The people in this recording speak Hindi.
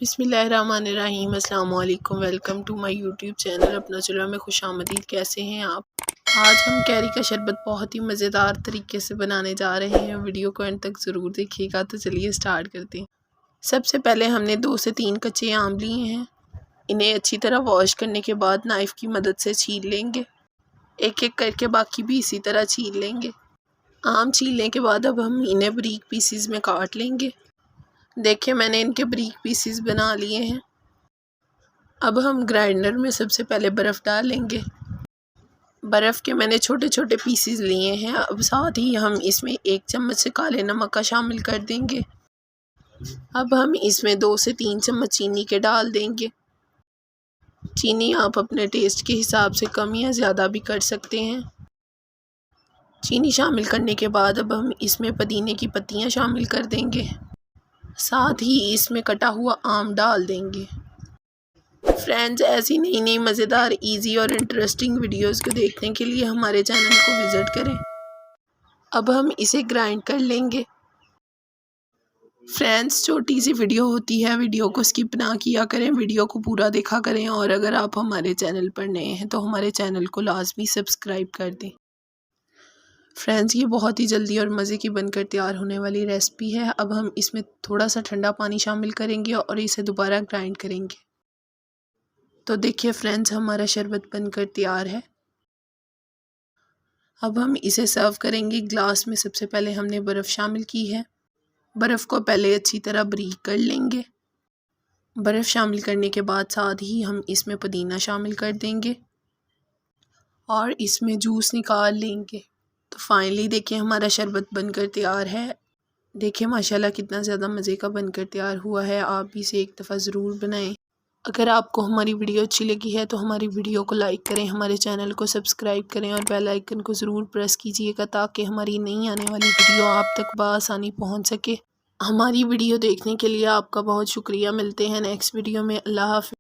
बिस्मिल्लाहिर्रहमानिर्रहीम। अस्सलाम वालेकुम। Welcome to my YouTube channel अपना चूल्हा में खुशामदीद। कैसे हैं आप? आज हम कैरी का शरबत बहुत ही मज़ेदार तरीके से बनाने जा रहे हैं। वीडियो को एंड तक ज़रूर देखिएगा। तो चलिए स्टार्ट करते हैं। सबसे पहले हमने 2 से 3 कच्चे आम लिए हैं। इन्हें अच्छी तरह वॉश करने के बाद नाइफ़ की मदद से छील लेंगे। एक एक करके बाकी भी इसी तरह छील लेंगे। आम छीलने के बाद अब हम इन्हें बारीक पीसीज में काट लेंगे। देखिए मैंने इनके बारीक पीसीज बना लिए हैं। अब हम ग्राइंडर में सबसे पहले बर्फ़ डालेंगे। बर्फ़ के मैंने छोटे छोटे पीसीज लिए हैं। अब साथ ही हम इसमें 1 चम्मच से काले नमक का शामिल कर देंगे। अब हम इसमें 2 से 3 चम्मच चीनी के डाल देंगे। चीनी आप अपने टेस्ट के हिसाब से कम या ज़्यादा भी कर सकते हैं। चीनी शामिल करने के बाद अब हम इसमें पुदीने की पत्तियां शामिल कर देंगे। साथ ही इसमें कटा हुआ आम डाल देंगे। फ्रेंड्स, ऐसी नई नई मज़ेदार इजी और इंटरेस्टिंग वीडियोस को देखने के लिए हमारे चैनल को विज़िट करें। अब हम इसे ग्राइंड कर लेंगे। फ्रेंड्स, छोटी सी वीडियो होती है, वीडियो को स्किप ना किया करें, वीडियो को पूरा देखा करें। और अगर आप हमारे चैनल पर नए हैं तो हमारे चैनल को लाजमी सब्सक्राइब कर दें। फ्रेंड्स, ये बहुत ही जल्दी और मज़े की बनकर तैयार होने वाली रेसिपी है। अब हम इसमें थोड़ा सा ठंडा पानी शामिल करेंगे और इसे दोबारा ग्राइंड करेंगे। तो देखिए फ्रेंड्स, हमारा शरबत बनकर तैयार है। अब हम इसे सर्व करेंगे। ग्लास में सबसे पहले हमने बर्फ़ शामिल की है। बर्फ़ को पहले अच्छी तरह बारीक कर लेंगे। बर्फ़ शामिल करने के बाद साथ ही हम इसमें पुदीना शामिल कर देंगे और इसमें जूस निकाल लेंगे। तो फाइनली देखिए हमारा शरबत बनकर तैयार है। देखिए माशाल्लाह कितना ज़्यादा मज़े का बनकर तैयार हुआ है। आप भी इसे एक दफ़ा ज़रूर बनाएं। अगर आपको हमारी वीडियो अच्छी लगी है तो हमारी वीडियो को लाइक करें, हमारे चैनल को सब्सक्राइब करें और बेल आइकन को ज़रूर प्रेस कीजिएगा ताकि हमारी नई आने वाली वीडियो आप तक बआसानी पहुंच सके। हमारी वीडियो देखने के लिए आपका बहुत शुक्रिया। मिलते हैं नेक्स्ट वीडियो में। अल्लाह हाफ़िज़।